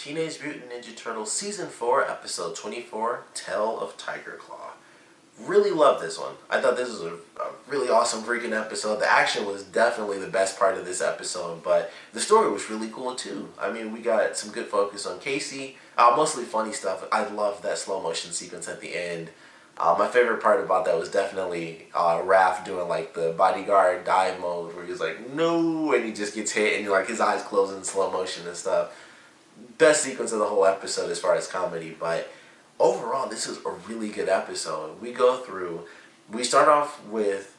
Teenage Mutant Ninja Turtles Season 4, Episode 24, Tale of Tiger Claw. Really love this one. I thought this was a really awesome freaking episode. The action was definitely the best part of this episode, but the story was really cool too. I mean, we got some good focus on Casey, mostly funny stuff. I love that slow motion sequence at the end. My favorite part about that was definitely Raph doing like the bodyguard dive mode where he's like, no, and he just gets hit and like his eyes close in slow motion and stuff. Best sequence of the whole episode as far as comedy, but overall this is a really good episode. We start off with,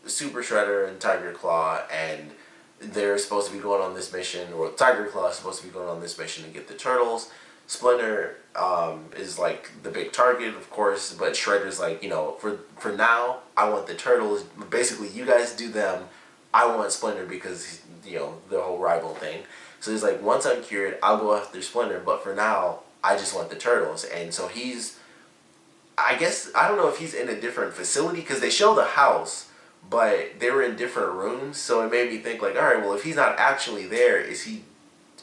Super Shredder and Tiger Claw, and they're supposed to be going on this mission, or Tiger Claw is supposed to be going on this mission to get the turtles. Splinter is like the big target, of course, but Shredder's like, for now, I want the turtles. Basically, you guys do them. I want Splinter because, the whole rival thing. So he's like, once I'm cured, I'll go after Splinter, but for now, I just want the turtles. And so I don't know if he's in a different facility, because they show the house, but they were in different rooms, so it made me think like, alright, well, if he's not actually there, is he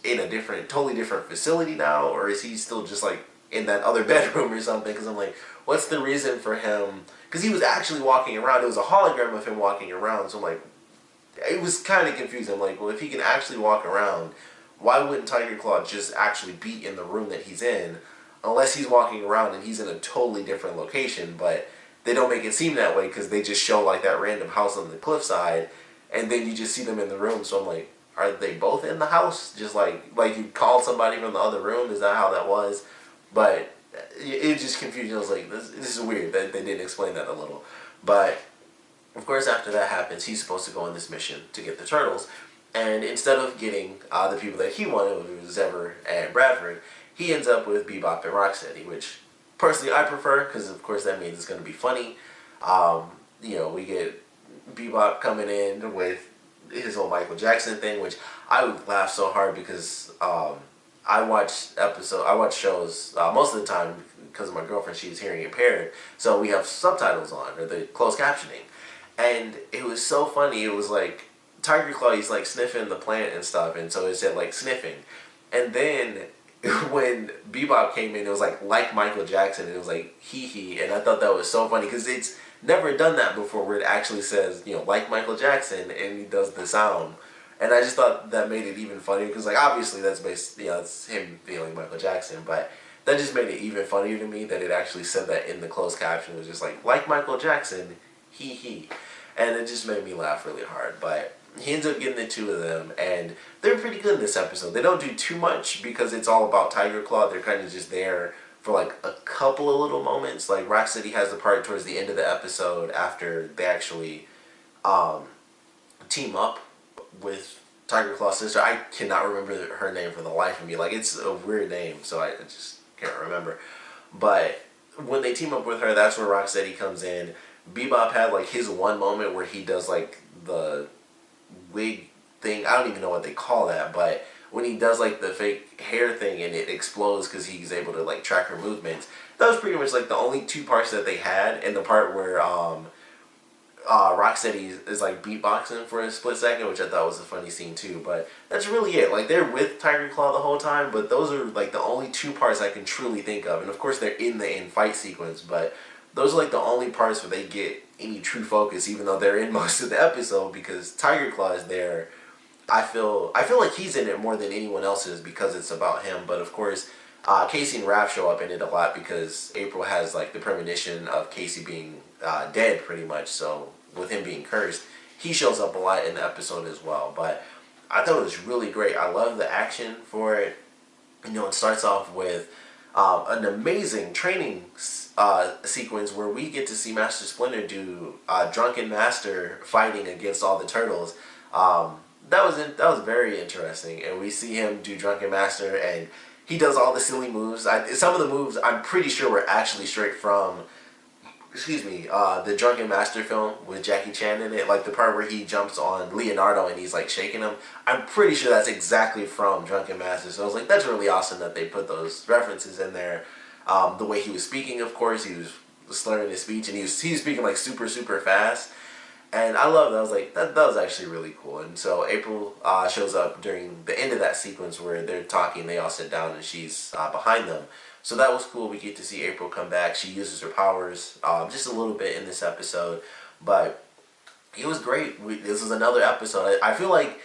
in a totally different facility now, or is he still just like in that other bedroom or something? Because I'm like, what's the reason for him? Because he was actually walking around. It was a hologram of him walking around, so I'm like, it was kind of confusing. I'm like, well, if he can actually walk around, why wouldn't Tiger Claw just actually be in the room that he's in, unless he's walking around and he's in a totally different location? But they don't make it seem that way, because they just show like that random house on the cliffside, and then you just see them in the room. So I'm like, are they both in the house? Just like you called somebody from the other room? Is that how that was? But it just confused me. I was like, this is weird that they didn't explain that a little. But of course, after that happens, he's supposed to go on this mission to get the turtles. And instead of getting the people that he wanted, which was Zebra and Bradford, he ends up with Bebop and Rocksteady, which personally I prefer, because of course that means it's going to be funny. We get Bebop coming in with his whole Michael Jackson thing, which I would laugh so hard because I watch shows most of the time because of my girlfriend. She's hearing impaired, so we have subtitles on, or the closed captioning, and it was so funny. It was like Tiger Claw, he's like sniffing the plant and stuff, and so it said like sniffing, and then when Bebop came in, it was like Michael Jackson, and it was like hee, and I thought that was so funny because it's never done that before where it actually says, like Michael Jackson, and he does the sound. And I just thought that made it even funnier, because like obviously that's based, it's him feeling Michael Jackson, but that just made it even funnier to me that it actually said that in the closed caption. It was just like Michael Jackson, hee, and it just made me laugh really hard. But he ends up getting the two of them, and they're pretty good in this episode. They don't do too much because it's all about Tiger Claw. They're kind of just there for like a couple of little moments. Like Rocksteady has the part towards the end of the episode after they actually team up with Tiger Claw's sister. I cannot remember her name for the life of me. Like, it's a weird name, so I just can't remember. But when they team up with her, that's where Rocksteady comes in. Bebop had like his one moment where he does like the wig thing. I don't even know what they call that, but when he does like the fake hair thing and it explodes because he's able to like track her movements, that was pretty much like the only two parts that they had. And the part where Rocksteady is like beatboxing for a split second, which I thought was a funny scene too. But that's really it. Like, they're with Tiger Claw the whole time, but those are like the only two parts I can truly think of. And of course they're in the end fight sequence, but those are like the only parts where they get any true focus, even though they're in most of the episode, because Tiger Claw is there. I feel like he's in it more than anyone else is because it's about him. But of course, Casey and Raph show up in it a lot because April has like the premonition of Casey being dead pretty much. So with him being cursed, he shows up a lot in the episode as well. But I thought it was really great. I love the action for it. It starts off with an amazing training sequence where we get to see Master Splinter do Drunken Master fighting against all the turtles. That was very interesting, and we see him do Drunken Master, and he does all the silly moves. Some of the moves I'm pretty sure were actually straight from, the Drunken Master film with Jackie Chan in it, like the part where he jumps on Leonardo and he's like shaking him. I'm pretty sure that's exactly from Drunken Master. So I was like, that's really awesome that they put those references in there. The way he was speaking, of course, he was slurring his speech, and he was speaking like super fast. And I love that. I was like, that was actually really cool. And so April shows up during the end of that sequence where they're talking. They all sit down and she's behind them. So that was cool. We get to see April come back. She uses her powers just a little bit in this episode. But it was great. This was another episode. I feel like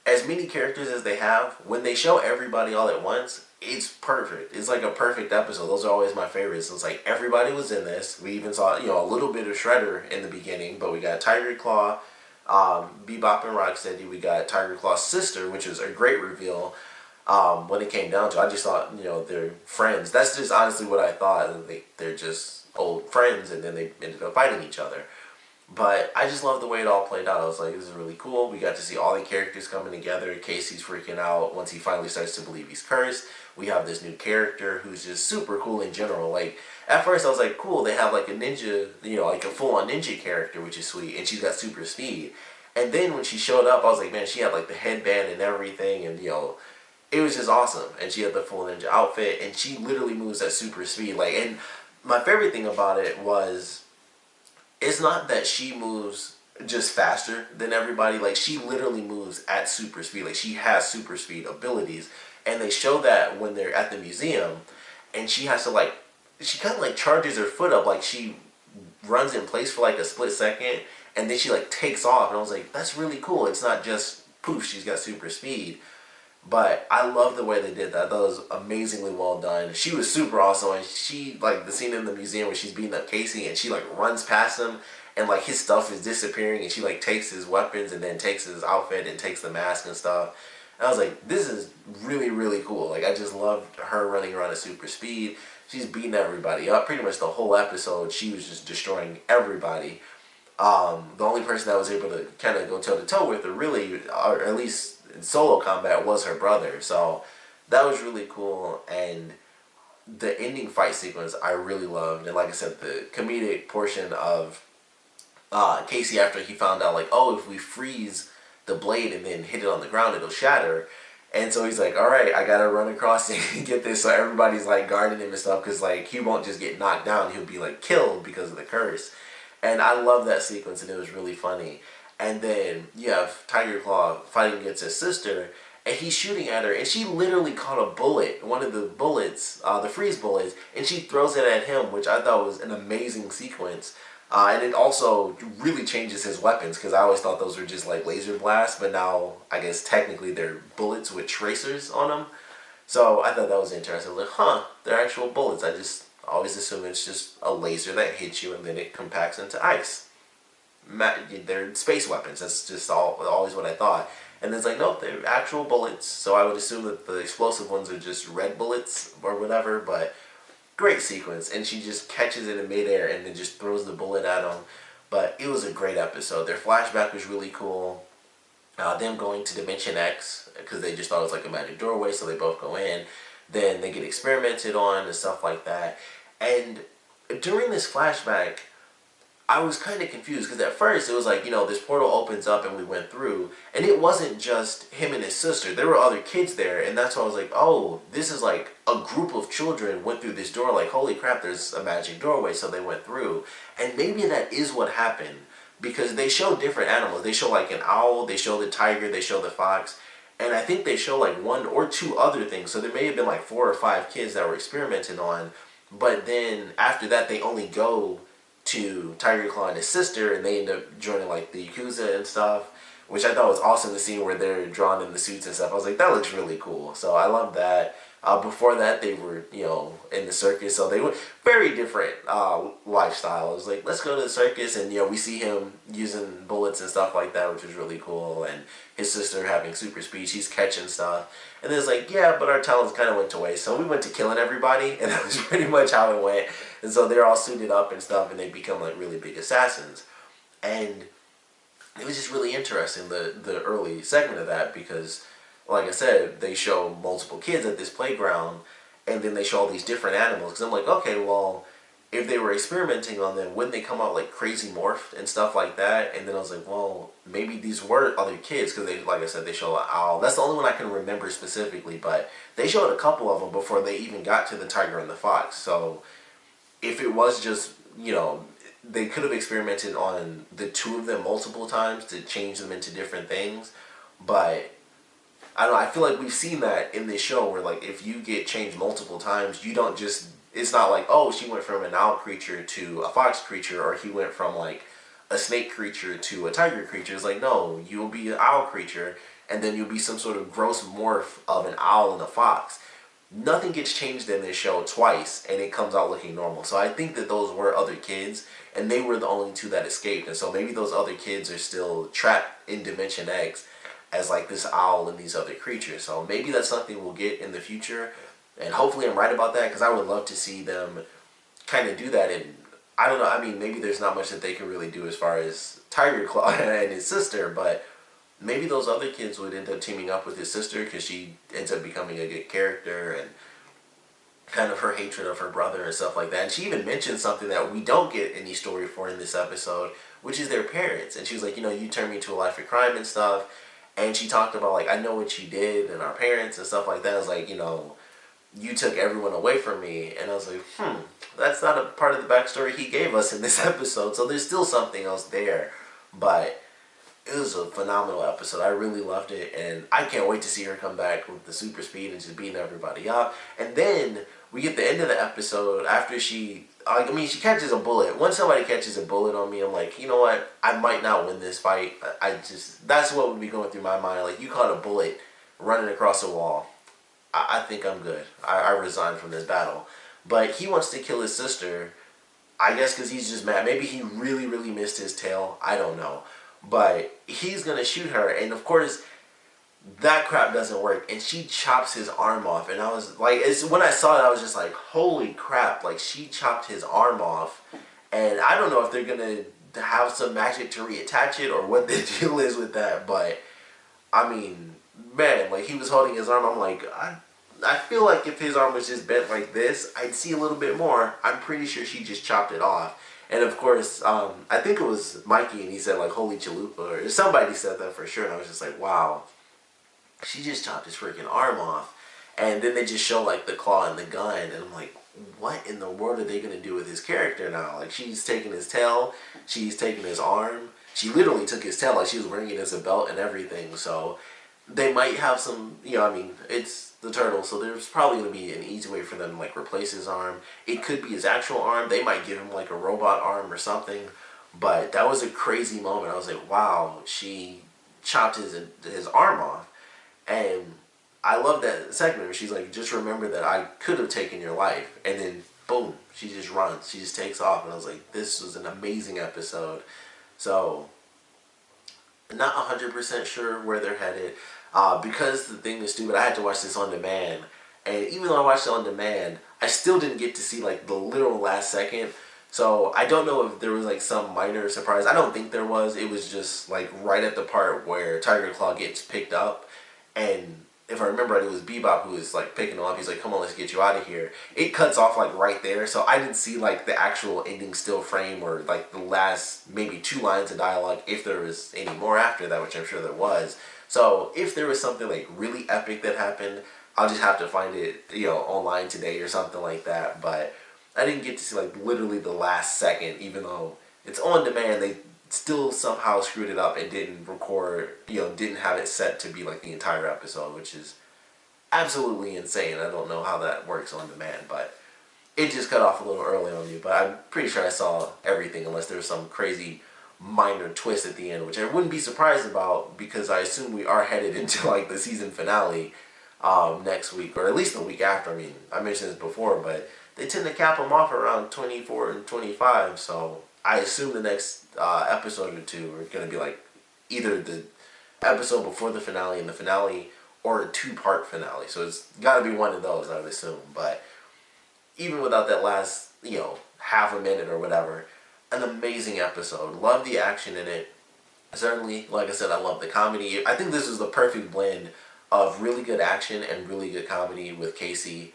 as many characters as they have, when they show everybody all at once, it's perfect. It's like a perfect episode. Those are always my favorites. It's like everybody was in this. We even saw, a little bit of Shredder in the beginning, but we got Tiger Claw, Bebop and Rocksteady. We got Tiger Claw's sister, which was a great reveal. When it came down to it, I just thought, they're friends. That's just honestly what I thought. They're just old friends, and then they ended up fighting each other. But I just love the way it all played out. I was like, this is really cool. We got to see all the characters coming together. Casey's freaking out once he finally starts to believe he's cursed. We have this new character who's just super cool in general. Like, at first I was like, cool, they have like a ninja, like a full-on ninja character, which is sweet. And she's got super speed. And then when she showed up, I was like, man, she had like the headband and everything. And, it was just awesome. And she had the full ninja outfit. And she literally moves at super speed. Like, and my favorite thing about it was, it's not that she moves just faster than everybody. Like, she literally moves at super speed. Like, she has super speed abilities. And they show that when they're at the museum. And she has to, like, she kind of, like, charges her foot up. Like, she runs in place for, like, a split second. And then she, like, takes off. And I was like, that's really cool. It's not just, poof, she's got super speed. But I love the way they did that. That was amazingly well done. She was super awesome. And she, like, the scene in the museum where she's beating up Casey and she, like, runs past him and, like, his stuff is disappearing and she, like, takes his weapons and then takes his outfit and takes the mask and stuff. And I was like, this is really, really cool. Like, I just loved her running around at super speed. She's beating everybody up. Pretty much the whole episode, she was just destroying everybody. The only person that was able to kind of go toe-to-toe with her, really, or at least in solo combat, was her brother. So that was really cool. And the ending fight sequence I really loved. And like I said, the comedic portion of Casey after he found out, like, oh, if we freeze the blade and then hit it on the ground, it'll shatter. And so he's like, all right, I gotta run across and get this. So everybody's like guarding him and stuff because, like, he won't just get knocked down, he'll be like killed because of the curse. And I love that sequence, and it was really funny. And then you have Tiger Claw fighting against his sister, and he's shooting at her, and she literally caught a bullet, one of the bullets, the freeze bullets, and she throws it at him, which I thought was an amazing sequence. And it also really changes his weapons, because I always thought those were just like laser blasts, but now I guess technically they're bullets with tracers on them. So I thought that was interesting. I was like, huh, they're actual bullets. I just always assume it's just a laser that hits you and then it compacts into ice. They're space weapons. That's just always what I thought. And it's like, nope, they're actual bullets. So I would assume that the explosive ones are just red bullets or whatever. But great sequence. And she just catches it in midair and then just throws the bullet at him. But it was a great episode. Their flashback was really cool. Them going to Dimension X, because they just thought it was like a magic doorway, so they both go in. Then they get experimented on and stuff like that. And during this flashback, I was kind of confused, because at first it was like, this portal opens up and we went through, and it wasn't just him and his sister. There were other kids there, and that's why I was like, oh, this is like a group of children went through this door, like, holy crap, there's a magic doorway, so they went through. And maybe that is what happened, because they show different animals. They show like an owl, they show the tiger, they show the fox, and I think they show like 1 or 2 other things. So there may have been like 4 or 5 kids that were experimented on, but then after that they only go to Tiger Claw and his sister, and they end up joining like the Yakuza and stuff, which I thought was awesome to see, where they're drawn in the suits and stuff. I was like, that looks really cool. So I love that. Before that, they were, in the circus, so they were very different lifestyle. It was like, let's go to the circus, and we see him using bullets and stuff like that, which was really cool. And his sister having super speed, she's catching stuff. And then it's like, yeah, but our talents kind of went to waste, so we went to killing everybody, and that was pretty much how it went. And so they're all suited up and stuff, and they become like really big assassins. And it was just really interesting, the early segment of that, because like I said, they show multiple kids at this playground, and then they show all these different animals. Because I'm like, okay, well, if they were experimenting on them, wouldn't they come out like crazy morphed and stuff like that? And then I was like, well, maybe these were other kids, because they, like I said, they show an owl. That's the only one I can remember specifically, but they showed a couple of them before they even got to the tiger and the fox. So if it was just, they could have experimented on the two of them multiple times to change them into different things, but I don't know, I feel like we've seen that in this show where like if you get changed multiple times, you don't just, it's not like, oh, she went from an owl creature to a fox creature, or he went from like a snake creature to a tiger creature. It's like, no, you'll be an owl creature and then you'll be some sort of gross morph of an owl and a fox. Nothing gets changed in this show twice and it comes out looking normal. So I think that those were other kids and they were the only two that escaped. And so maybe those other kids are still trapped in Dimension X as like this owl and these other creatures. So maybe that's something we'll get in the future. And hopefully I'm right about that, because I would love to see them kind of do that. And I don't know, I mean, maybe there's not much that they can really do as far as Tiger Claw and his sister, but maybe those other kids would end up teaming up with his sister because she ends up becoming a good character, and kind of her hatred of her brother and stuff like that. And she even mentioned something that we don't get any story for in this episode, which is their parents. And she was like, you know, you turned me to a life of crime and stuff. And she talked about like, I know what you did and our parents and stuff like that. I was like, you know, you took everyone away from me. And I was like, that's not a part of the backstory he gave us in this episode. So there's still something else there. But it was a phenomenal episode. I really loved it, and I can't wait to see her come back with the super speed and just beating everybody up. And then we get the end of the episode after she catches a bullet. Once somebody catches a bullet on me, I'm like, you know what? I might not win this fight. That's what would be going through my mind. Like, you caught a bullet running across a wall. I think I'm good. I resign from this battle. But he wants to kill his sister, I guess because he's just mad. Maybe he really, really missed his tail. I don't know. But he's going to shoot her, and of course, that crap doesn't work, and she chops his arm off. And I was like, when I saw it, I was just like, holy crap, like, she chopped his arm off. And I don't know if they're going to have some magic to reattach it or what the deal is with that, but I mean, man, like, he was holding his arm. I'm like, I feel like if his arm was just bent like this, I'd see a little bit more. I'm pretty sure she just chopped it off. And of course, I think it was Mikey, and he said like, holy chalupa, or somebody said that for sure. And I was just like, wow, she just chopped his freaking arm off. And then they just show like the claw and the gun, and I'm like, what in the world are they going to do with his character now? Like, she's taking his tail, she's taking his arm. She literally took his tail, like she was wearing it as a belt and everything. So they might have some, you know, I mean, it's the turtle, so there's probably going to be an easy way for them to like replace his arm. It could be his actual arm. They might give him like a robot arm or something. But that was a crazy moment. I was like, wow, she chopped his arm off. And I love that segment where she's like, just remember that I could have taken your life. And then boom, she just runs, she just takes off. And I was like, this was an amazing episode. So not 100% sure where they're headed. Because the thing is stupid, I had to watch this on demand. And even though I watched it on demand, I still didn't get to see like the literal last second. So I don't know if there was like some minor surprise. I don't think there was. It was just like right at the part where Tiger Claw gets picked up. And if I remember right, it was Bebop who was like picking him up. He's like, come on, let's get you out of here. It cuts off like right there. So I didn't see like the actual ending still frame or like the last maybe 2 lines of dialogue, if there was any more after that, which I'm sure there was. So if there was something like really epic that happened, I'll just have to find it, you know, online today or something like that. But I didn't get to see like literally the last second, even though it's on demand. They still somehow screwed it up and didn't record, you know, didn't have it set to be like the entire episode, which is absolutely insane. I don't know how that works on demand, but it just cut off a little early on me. But I'm pretty sure I saw everything, unless there was some crazy minor twist at the end, which I wouldn't be surprised about, because I assume we are headed into like the season finale next week, or at least the week after. I mean, I mentioned this before, but they tend to cap them off around 24 and 25, so I assume the next episode or 2 are going to be like either the episode before the finale and the finale, or a 2-part finale. So it's got to be one of those, I would assume. But even without that last, you know, half a minute or whatever, an amazing episode. Love the action in it. Certainly, like I said, I love the comedy. I think this is the perfect blend of really good action and really good comedy with Casey.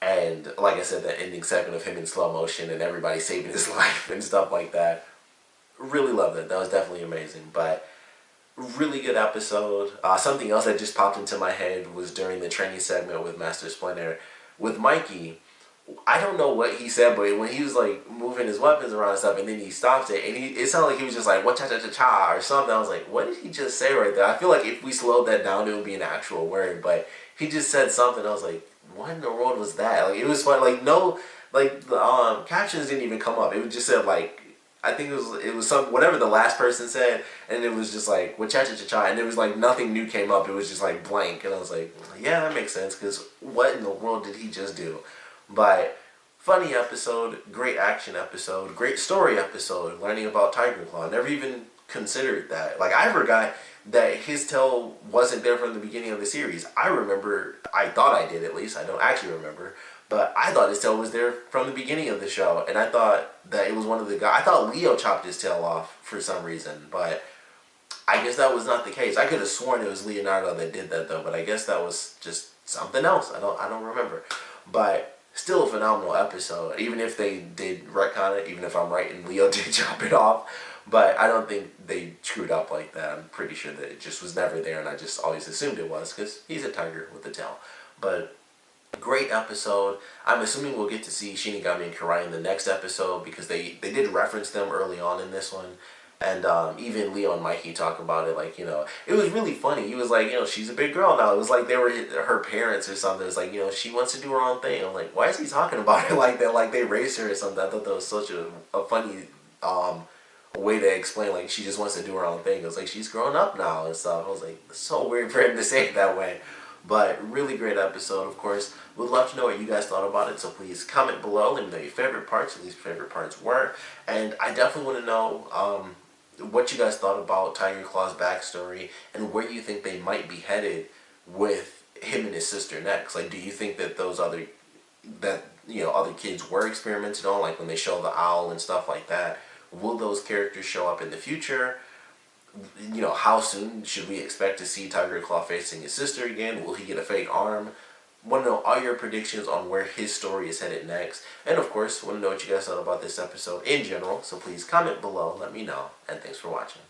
And like I said, that ending segment of him in slow motion and everybody saving his life and stuff like that. Really loved it. That was definitely amazing. But really good episode. Something else that just popped into my head was during the training segment with Master Splinter. With Mikey, I don't know what he said, but when he was like moving his weapons around and stuff, and then he stopped it, and it sounded like he was just like what cha cha cha cha or something. I was like, what did he just say right there? I feel like if we slowed that down, it would be an actual word, but he just said something. I was like, what in the world was that? Like it was fun. Like no, like the captions didn't even come up. It was just said like. I think it was some whatever the last person said, and it was just like what cha cha cha cha, and it was like nothing new came up. It was just like blank, and I was like, yeah, that makes sense because what in the world did he just do? But funny episode, great action episode, great story episode. Learning about Tiger Claw, never even considered that. Like I forgot that his tail wasn't there from the beginning of the series. I remember, I thought I did at least. I don't actually remember. But I thought his tail was there from the beginning of the show, and I thought that it was one of the guys. I thought Leo chopped his tail off for some reason, but I guess that was not the case. I could have sworn it was Leonardo that did that though, but I guess that was just something else. I don't remember. But still a phenomenal episode. Even if they did retcon it, even if I'm right and Leo did chop it off, but I don't think they screwed up like that. I'm pretty sure that it just was never there, and I just always assumed it was because he's a tiger with a tail. But great episode. I'm assuming we'll get to see Shinigami and Karai in the next episode because they did reference them early on in this one. And even Leo and Mikey talk about it, like, it was really funny. He was like, she's a big girl now. It was like they were her parents or something. It's like, she wants to do her own thing. I'm like, why is he talking about it like that? Like they raised her or something. I thought that was such a funny way to explain, like, she just wants to do her own thing. It was like, she's grown up now and stuff. I was like, it's so weird for him to say it that way. But really great episode, of course. Would love to know what you guys thought about it, so please comment below. Let me know your favorite parts, at least favorite parts were. And I definitely want to know what you guys thought about Tiger Claw's backstory and where you think they might be headed with him and his sister next. Like, do you think that those other kids were experimented on, like when they show the owl and stuff like that? Will those characters show up in the future? How soon should we expect to see Tiger Claw facing his sister again? Will he get a fake arm? Want to know all your predictions on where his story is headed next. And of course, want to know what you guys thought about this episode in general. So please comment below, let me know. And thanks for watching.